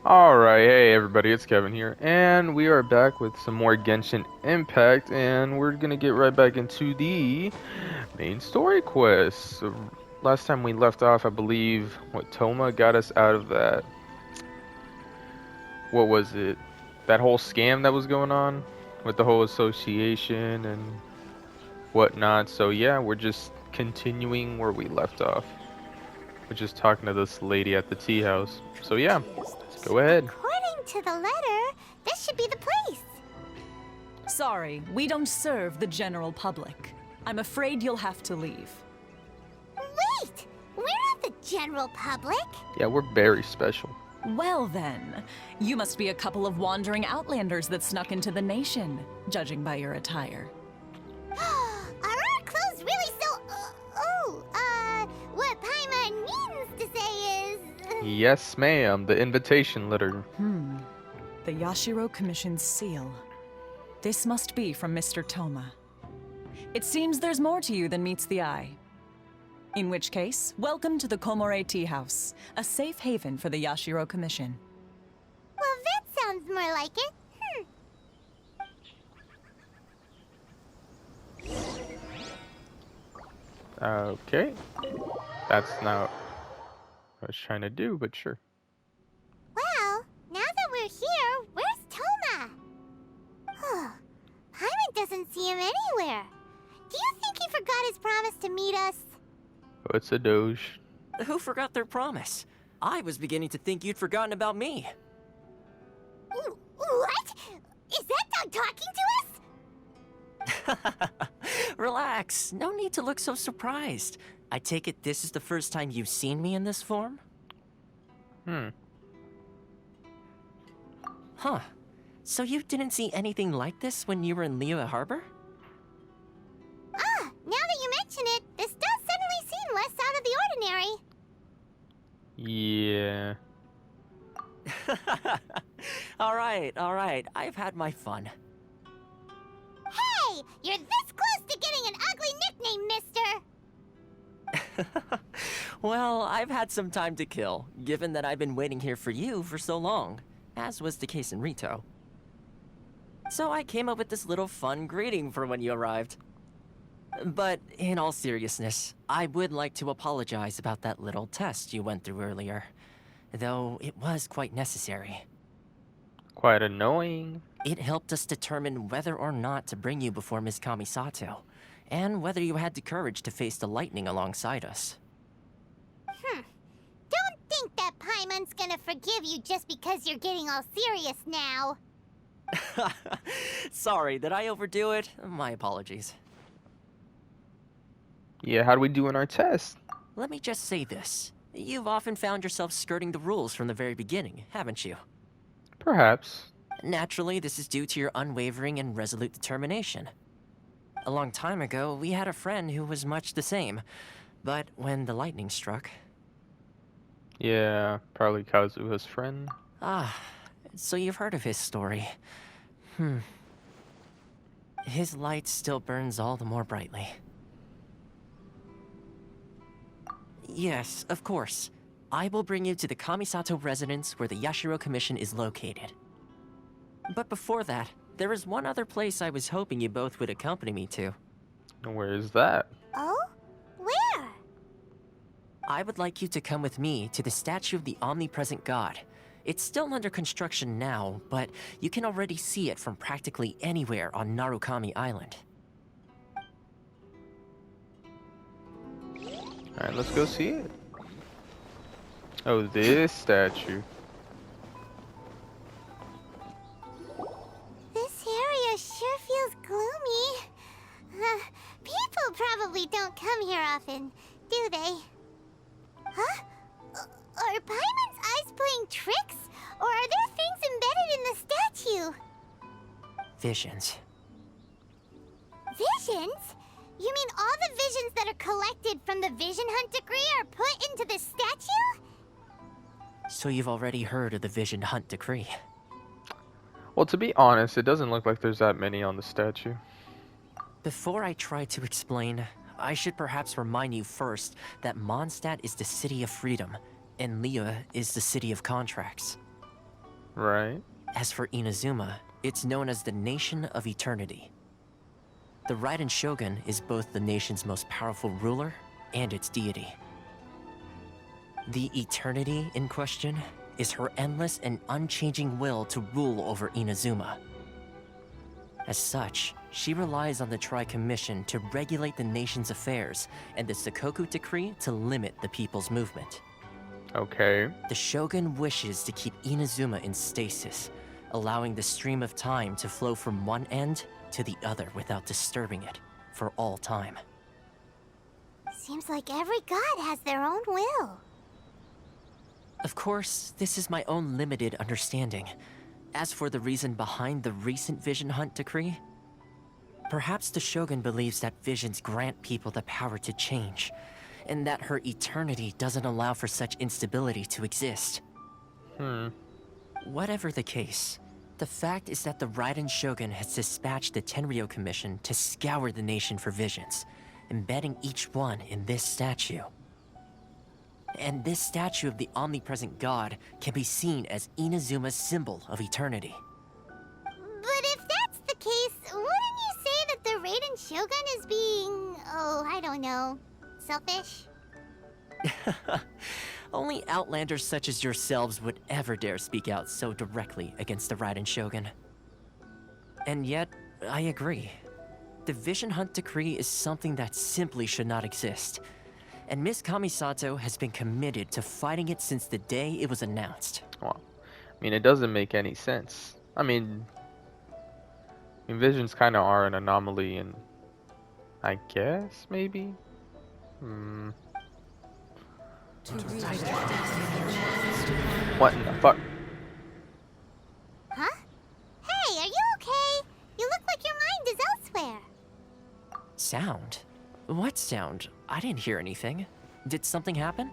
Alright, hey everybody, it's Kevin here, and we are back with some more Genshin Impact, and we're gonna get right back into the main story quest. So, last time we left off, I believe, Toma got us out of that, what was it, that whole scam that was going on, with the whole association and whatnot, so yeah, we're just continuing where we left off. We're just talking to this lady at the tea house, so yeah, let's go ahead. According to the letter, this should be the place. Sorry, we don't serve the general public. I'm afraid you'll have to leave. Wait! We're not the general public. Yeah, we're very special. Well then, you must be a couple of wandering outlanders that snuck into the nation, judging by your attire. Are our clothes really so... what Paimon means to say is... Yes, ma'am. The invitation letter. The Yashiro Commission's seal. This must be from Mr. Toma. It seems there's more to you than meets the eye. In which case, welcome to the Komore Tea House, a safe haven for the Yashiro Commission. Well, that sounds more like it. Okay. That's not what I was trying to do, but sure. Well, now that we're here, where's Toma? Paimon doesn't see him anywhere. Do you think he forgot his promise to meet us? Oh, it's a Doge. Who forgot their promise? I was beginning to think you'd forgotten about me. What? Is that dog talking to us? Relax, no need to look so surprised. I take it this is the first time you've seen me in this form? Huh. So you didn't see anything like this when you were in Liyue Harbor? Now that you mention it, this does suddenly seem less out of the ordinary. Yeah. Alright, I've had my fun. Hey, you're this close to getting an ugly nickname, mister! Well, I've had some time to kill, given that I've been waiting here for you for so long, as was the case in Rito. So I came up with this little fun greeting for when you arrived. But in all seriousness, I would like to apologize about that little test you went through earlier, though it was quite necessary. Quite annoying. It helped us determine whether or not to bring you before Ms. Kamisato, and whether you had the courage to face the lightning alongside us. Don't think that Paimon's gonna forgive you just because you're getting all serious now. Sorry, did I overdo it? My apologies. Yeah, how do we do in our test? Let me just say this. You've often found yourself skirting the rules from the very beginning, haven't you? Perhaps. Naturally, this is due to your unwavering and resolute determination. A long time ago, we had a friend who was much the same, but when the lightning struck... Yeah, probably Kazuha's friend. So you've heard of his story. His light still burns all the more brightly. Yes, of course. I will bring you to the Kamisato residence where the Yashiro Commission is located. But before that, there is one other place I was hoping you both would accompany me to. And where is that? Oh? Where? I would like you to come with me to the statue of the omnipresent god. It's still under construction now, but you can already see it from practically anywhere on Narukami Island. Alright, let's go see it. Oh, this statue. This area sure feels gloomy. People probably don't come here often, do they? Huh? Are Paimon's eyes playing tricks? Or are there things embedded in the statue? Visions. Visions? You mean all the visions that are collected from the Vision Hunt decree are put into the statue? So you've already heard of the Vision Hunt decree? Well, to be honest, it doesn't look like there's that many on the statue. Before I try to explain, I should perhaps remind you first that Mondstadt is the city of freedom, and Liyue is the city of contracts. Right. As for Inazuma, it's known as the Nation of Eternity. The Raiden Shogun is both the nation's most powerful ruler and its deity. The Eternity in question is her endless and unchanging will to rule over Inazuma. As such, she relies on the Tri-Commission to regulate the nation's affairs and the Sakoku Decree to limit the people's movement. Okay. The Shogun wishes to keep Inazuma in stasis, allowing the stream of time to flow from one end to the other without disturbing it for all time. Seems like every god has their own will. Of course, this is my own limited understanding. As for the reason behind the recent Vision Hunt decree, perhaps the Shogun believes that visions grant people the power to change, and that her eternity doesn't allow for such instability to exist. Whatever the case, the fact is that the Raiden Shogun has dispatched the Tenryo Commission to scour the nation for visions, embedding each one in this statue. And this statue of the omnipresent god can be seen as Inazuma's symbol of eternity. But if that's the case, wouldn't you say that the Raiden Shogun is being, I don't know, selfish? Only outlanders such as yourselves would ever dare speak out so directly against the Raiden Shogun. And yet, I agree. The Vision Hunt decree is something that simply should not exist. And Miss Kamisato has been committed to fighting it since the day it was announced. Well, I mean, it doesn't make any sense. I mean visions kind of are an anomaly, and I guess maybe. What in the fuck? Huh? Hey, are you okay? You look like your mind is elsewhere. Sound? What sound? I didn't hear anything. Did something happen?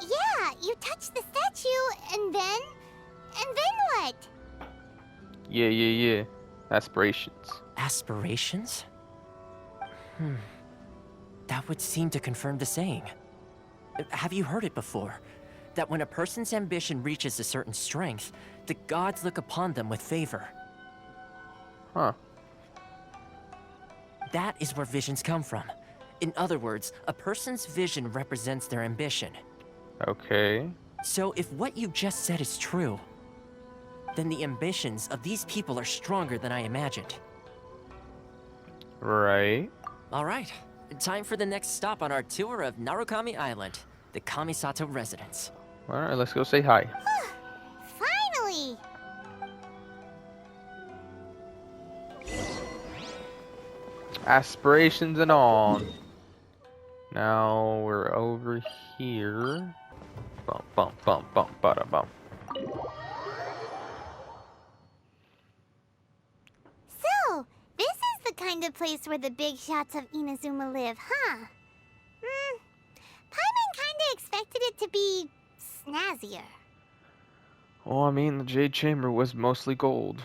Yeah, you touched the statue, and then what? Yeah. Aspirations. Aspirations? That would seem to confirm the saying. Have you heard it before? That when a person's ambition reaches a certain strength, the gods look upon them with favor. Huh. That is where visions come from. In other words, a person's vision represents their ambition. Okay. So if what you just said is true, then the ambitions of these people are stronger than I imagined. Right. All right, time for the next stop on our tour of Narukami Island, the Kamisato residence. Alright, let's go say hi. Finally! Aspirations and all. Now we're over here. Bum, bada bum. So, this is the kind of place where the big shots of Inazuma live, huh? Paimon kinda expected it to be snazzier. Oh, I mean, the Jade Chamber was mostly gold.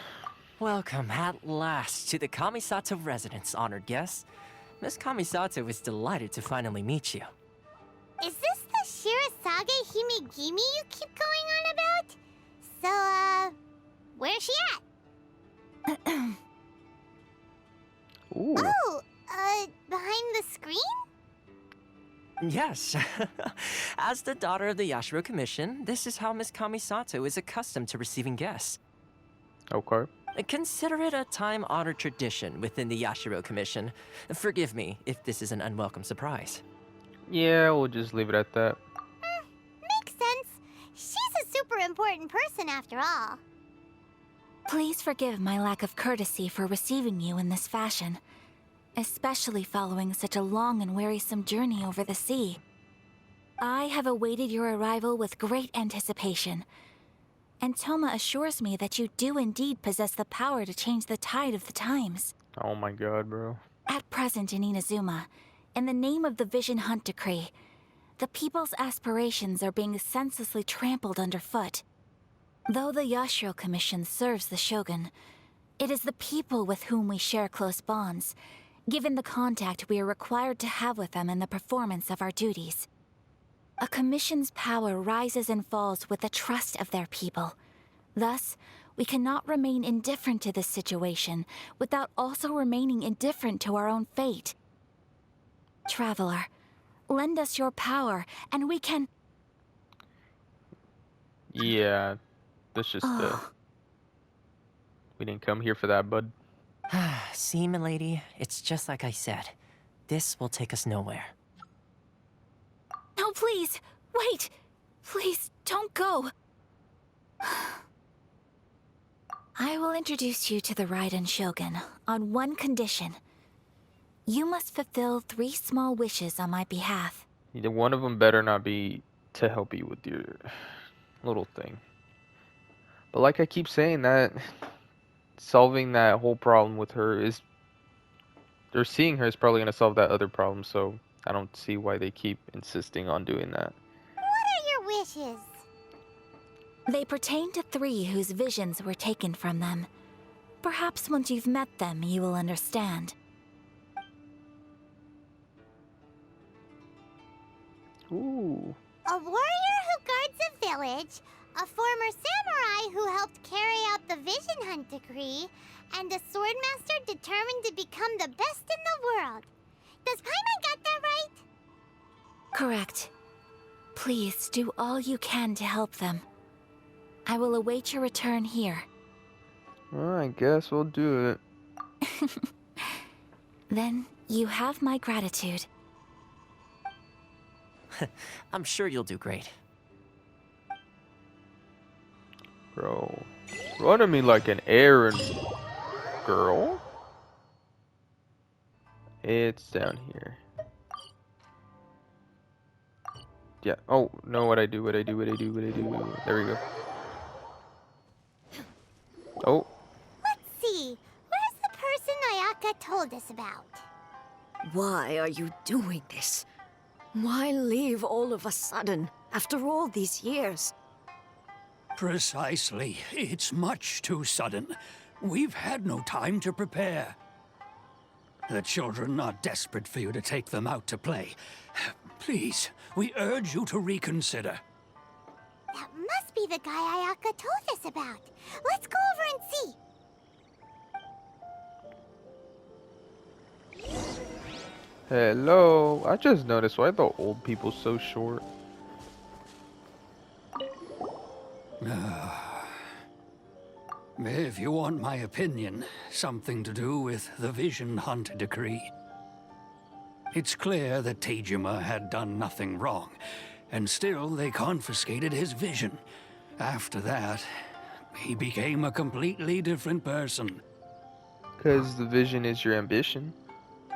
Welcome at last to the Kamisato residence, honored guests. Miss Kamisato is delighted to finally meet you. Is this the Shirazage Himegimi you keep going on about? So, where's she at? Ooh. Oh, behind the screen? Yes. As the daughter of the Yashiro Commission, this is how Miss Kamisato is accustomed to receiving guests. Okay. Consider it a time-honored tradition within the Yashiro Commission. Forgive me if this is an unwelcome surprise. Yeah, we'll just leave it at that. Makes sense. She's a super important person after all. Please forgive my lack of courtesy for receiving you in this fashion, especially following such a long and wearisome journey over the sea. I have awaited your arrival with great anticipation, and Toma assures me that you do indeed possess the power to change the tide of the times. Oh my god, bro. At present in Inazuma, in the name of the Vision Hunt Decree, the people's aspirations are being senselessly trampled underfoot. Though the Yashiro Commission serves the Shogun, it is the people with whom we share close bonds, given the contact we are required to have with them in the performance of our duties. A commission's power rises and falls with the trust of their people. Thus, we cannot remain indifferent to this situation without also remaining indifferent to our own fate. Traveler, lend us your power, and we can... Yeah, that's just we didn't come here for that, bud. See, milady, it's just like I said. This will take us nowhere. No, please, wait! Please, don't go! I will introduce you to the Raiden Shogun on one condition. You must fulfill 3 small wishes on my behalf. Either one of them better not be to help you with your little thing. But like I keep saying, that solving that whole problem with her is, or seeing her is probably going to solve that other problem, so I don't see why they keep insisting on doing that. What are your wishes? They pertain to 3 whose visions were taken from them. Perhaps once you've met them, you will understand. Ooh. A warrior who guards a village, a former samurai who helped carry out the Vision Hunt decree, and a swordmaster determined to become the best in the world. Does Paimon get that right? Correct. Please do all you can to help them. I will await your return here. Well, I guess we'll do it. Then you have my gratitude. I'm sure you'll do great. Bro, running me like an errand girl. It's down here. Yeah. Oh, no, what I do. There we go. Oh. Let's see. Where's the person Ayaka told us about? Why are you doing this? Why leave all of a sudden, after all these years? Precisely. It's much too sudden. We've had no time to prepare. The children are desperate for you to take them out to play. Please, we urge you to reconsider. That must be the guy Ayaka told us about. Let's go over and see. Hello. I just noticed, why are the old people so short? If you want my opinion, something to do with the Vision Hunt decree. It's clear that Tejima had done nothing wrong, and still they confiscated his vision. After that, he became a completely different person. Because the vision is your ambition.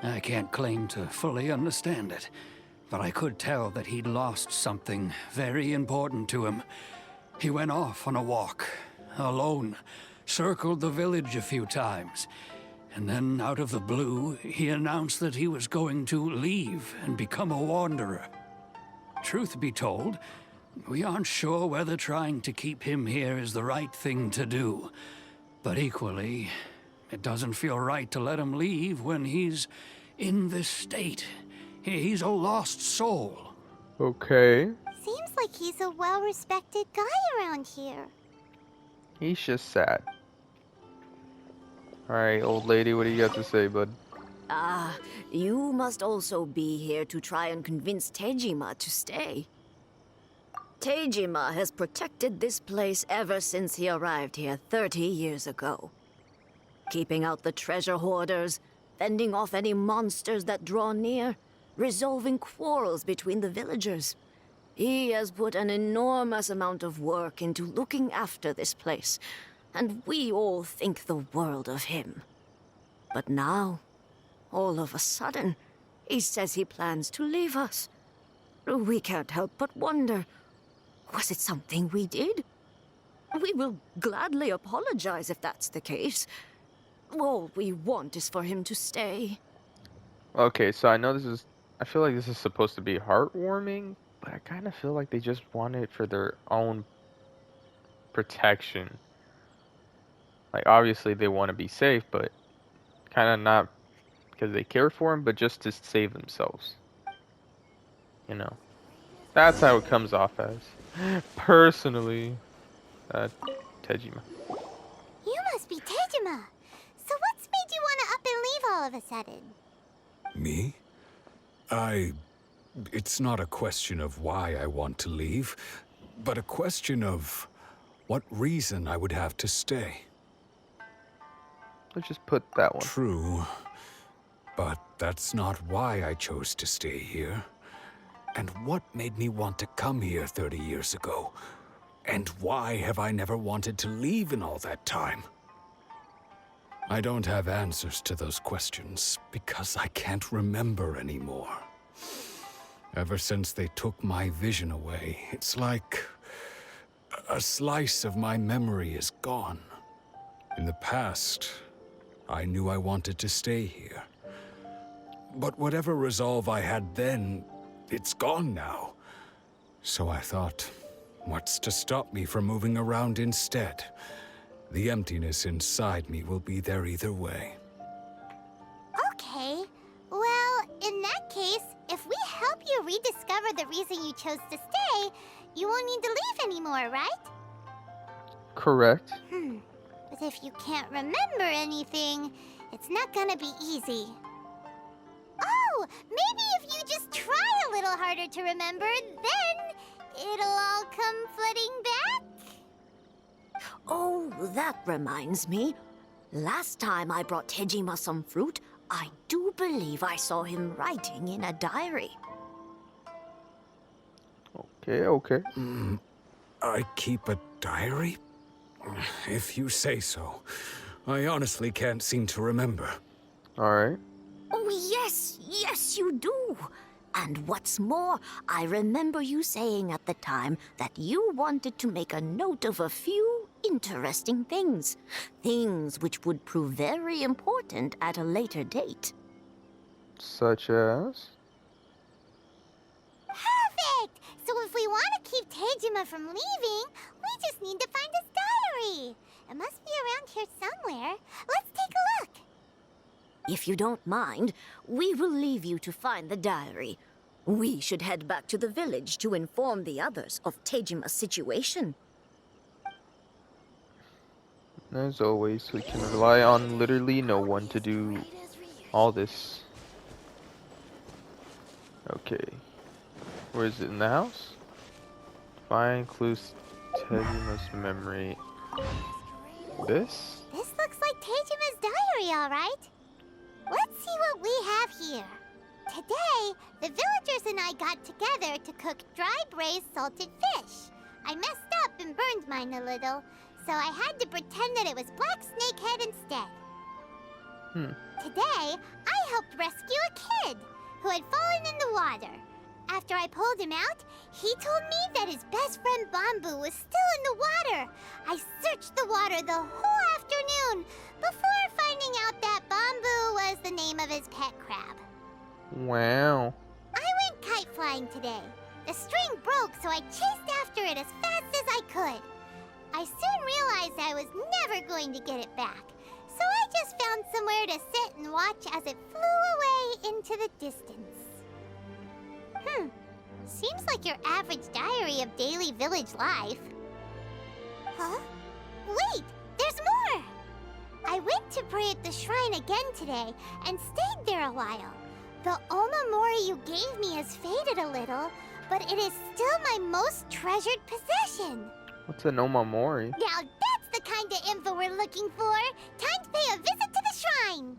I can't claim to fully understand it, but I could tell that he'd lost something very important to him. He went off on a walk, alone, circled the village a few times, and then out of the blue, he announced that he was going to leave and become a wanderer. Truth be told, we aren't sure whether trying to keep him here is the right thing to do, but equally, it doesn't feel right to let him leave when he's in this state. He's a lost soul. Okay. Seems like he's a well-respected guy around here. He's just sad. Alright, old lady, what do you got to say, bud? You must also be here to try and convince Tejima to stay. Tejima has protected this place ever since he arrived here 30 years ago. Keeping out the treasure hoarders, fending off any monsters that draw near, resolving quarrels between the villagers. He has put an enormous amount of work into looking after this place, and we all think the world of him. But now, all of a sudden, he says he plans to leave us. We can't help but wonder, was it something we did? We will gladly apologize if that's the case. All we want is for him to stay. Okay, so I know I feel like this is supposed to be heartwarming, but I kind of feel like they just want it for their own protection. Like, obviously they want to be safe, but kind of not because they care for him, but just to save themselves. You know? That's how it comes off as. Personally, Tejima. You must be Tejima. So what's made you want to up and leave all of a sudden? Me? It's not a question of why I want to leave, but a question of what reason I would have to stay. Let's just put that one. True, but that's not why I chose to stay here. And what made me want to come here 30 years ago? And why have I never wanted to leave in all that time? I don't have answers to those questions because I can't remember anymore. Ever since they took my vision away, it's like a slice of my memory is gone. In the past, I knew I wanted to stay here. But whatever resolve I had then, it's gone now. So I thought, what's to stop me from moving around instead? The emptiness inside me will be there either way. Okay. Well, in that case, if we help you rediscover the reason you chose to stay, you won't need to leave anymore, right? Correct. But if you can't remember anything, it's not gonna be easy. Oh, maybe if you just try a little harder to remember, then it'll all come flooding back? Oh, that reminds me. Last time I brought Tejima some fruit, I do believe I saw him writing in a diary. Okay. I keep a diary? If you say so. I honestly can't seem to remember. Alright. Oh, yes, you do. And what's more, I remember you saying at the time that you wanted to make a note of a few interesting things. Things which would prove very important at a later date. Such as? Perfect! So if we want to keep Tejima from leaving, we just need to find his diary. It must be around here somewhere. Let's take a look. If you don't mind, we will leave you to find the diary. We should head back to the village to inform the others of Tejima's situation. As always, we can rely on literally no one to do all this. Okay. Where is it? In the house? Find clues Tejima's memory. This? This looks like Tejima's diary, all right. Let's see what we have here. Today, the villagers and I got together to cook dry braised salted fish. I messed up and burned mine a little, so I had to pretend that it was black snakehead instead. Today, I helped rescue a kid who had fallen in the water. After I pulled him out, he told me that his best friend Bamboo was still in the water. I searched the water the whole afternoon before finding out that Bamboo was the name of his pet crab. Wow. I went kite flying today. The string broke, so I chased after it as fast as I could. I soon realized I was never going to get it back, so I just found somewhere to sit and watch as it flew away into the distance. Seems like your average diary of daily village life. Huh? Wait, there's more! I went to pray at the shrine again today and stayed there a while. The Omamori you gave me has faded a little, but it is still my most treasured possession. What's an Omamori? Now that's the kind of info we're looking for. Time to pay a visit to the shrine.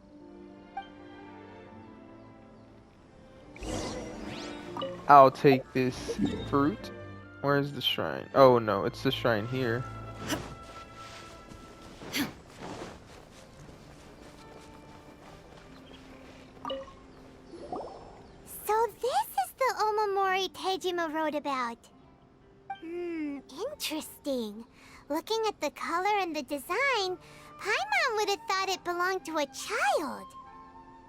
I'll take this fruit. Where's the shrine? Oh no, it's the shrine here. So this is the Omamori Tejima wrote about. Interesting. Looking at the color and the design, Paimon would have thought it belonged to a child.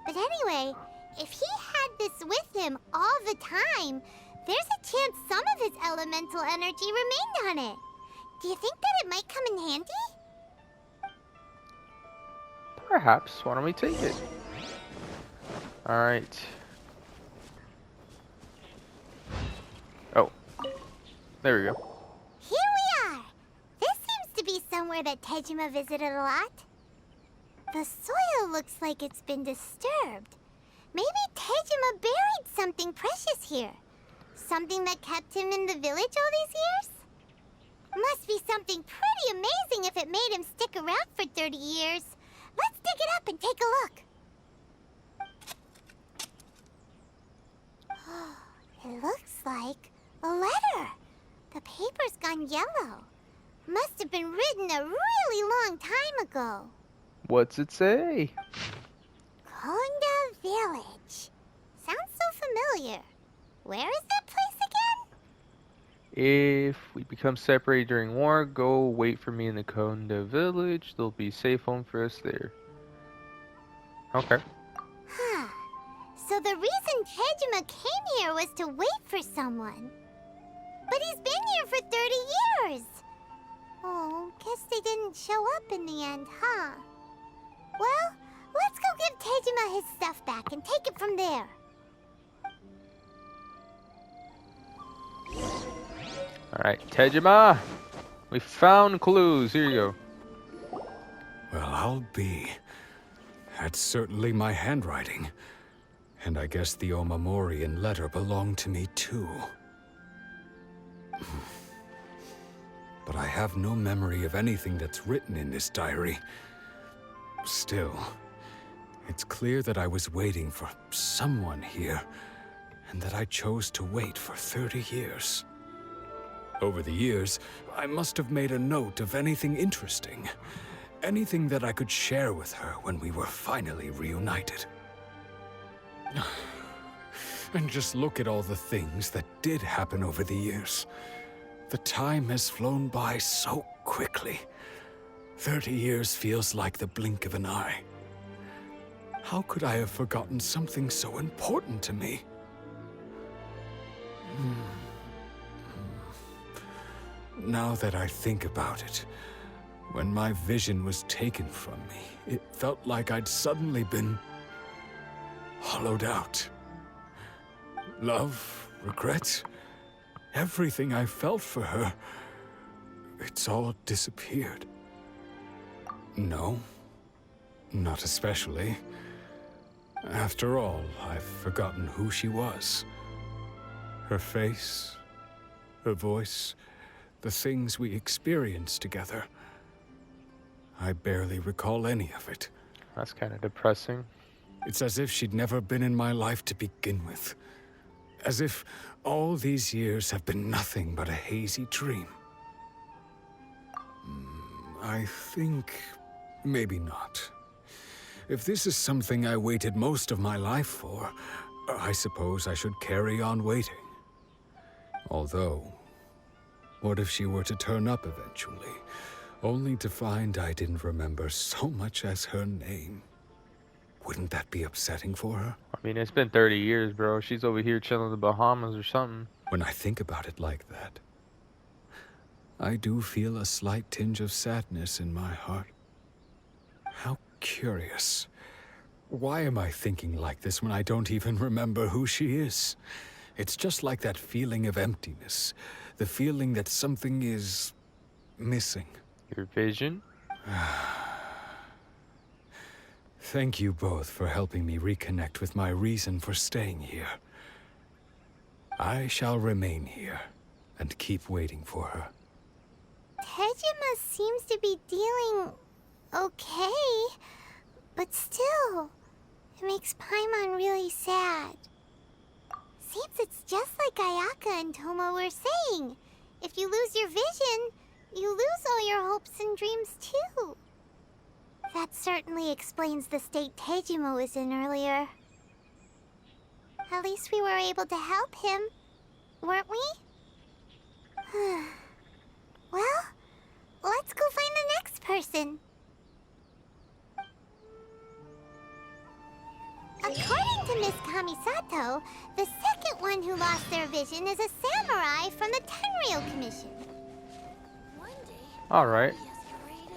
But anyway, if he had this with him all the time, there's a chance some of his elemental energy remained on it. Do you think that it might come in handy? Perhaps. Why don't we take it? Alright. Oh, There we go. Here we are! This seems to be somewhere that Tejima visited a lot. The soil looks like it's been disturbed. Maybe Tejima buried something precious here. Something that kept him in the village all these years? Must be something pretty amazing if it made him stick around for 30 years. Let's dig it up and take a look. It looks like a letter. The paper's gone yellow. Must have been written a really long time ago. What's it say? Konda Village. Sounds so familiar. Where is that place again? If we become separated during war, go wait for me in the Konda village. There'll be a safe home for us there. Okay. Huh. So the reason Tejima came here was to wait for someone. But he's been here for 30 years. Oh, guess they didn't show up in the end, huh? Well, let's go give Tejima his stuff back and take it from there. Alright, Tejima! We found clues. Here you go. Well, I'll be. That's certainly my handwriting. And I guess the Omamorian letter belonged to me too. But I have no memory of anything that's written in this diary. Still, it's clear that I was waiting for someone here, and that I chose to wait for 30 years. Over the years, I must have made a note of anything interesting. Anything that I could share with her when we were finally reunited. And just look at all the things that did happen over the years. The time has flown by so quickly. 30 years feels like the blink of an eye. How could I have forgotten something so important to me? Now that I think about it, when my vision was taken from me, it felt like I'd suddenly been hollowed out. Love, regret, everything I felt for her, it's all disappeared. No, not especially. After all, I've forgotten who she was. Her face, her voice, the things we experienced together. I barely recall any of it. That's kind of depressing. It's as if she'd never been in my life to begin with. As if all these years have been nothing but a hazy dream. I think maybe not. If this is something I waited most of my life for, I suppose I should carry on waiting. Although, what if she were to turn up eventually, only to find I didn't remember so much as her name? Wouldn't that be upsetting for her? I mean, it's been 30 years, bro. She's over here chilling in the Bahamas or something. When I think about it like that, I do feel a slight tinge of sadness in my heart. How curious. Why am I thinking like this when I don't even remember who she is? It's just like that feeling of emptiness. The feeling that something is missing. Your vision? Thank you both for helping me reconnect with my reason for staying here. I shall remain here and keep waiting for her. Tejima seems to be dealing okay, but still, it makes Paimon really sad. Seems it's just like Ayaka and Toma were saying. If you lose your vision, you lose all your hopes and dreams too. That certainly explains the state Tejima was in earlier. At least we were able to help him, weren't we? Well, let's go find the next person. According to Miss Kamisato, the second one who lost their vision is a samurai from the Tenryou Commission. Alright.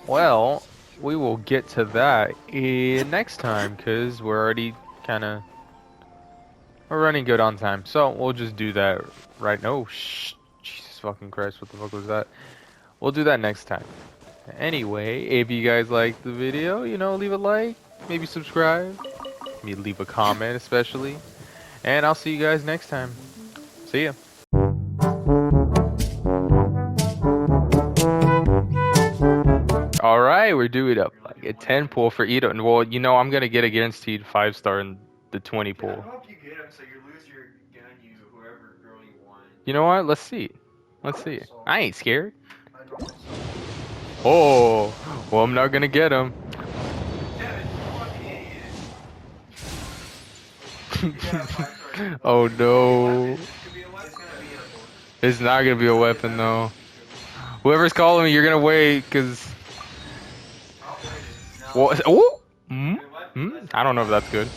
Well, we will get to that next time, because we're already we're running good on time. So we'll just do that right now. Oh, shh. Jesus, fucking Christ, what the fuck was that? We'll do that next time. Anyway, if you guys liked the video, you know, leave a like, maybe subscribe, maybe leave a comment especially. And I'll see you guys next time. See ya. Alright, we're doing up like a 10 pull for Ito. And well, you know, I'm gonna get a guaranteed 5-star in the 20 pull. I hope you get him so you lose your gun, you whoever girl you want. You know what? Let's see. Let's see. I ain't scared. Oh, well, I'm not gonna get him. Oh no. It's not gonna be a weapon though. Whoever's calling me, you're gonna wait, cause. Well, oh, I don't know if that's good.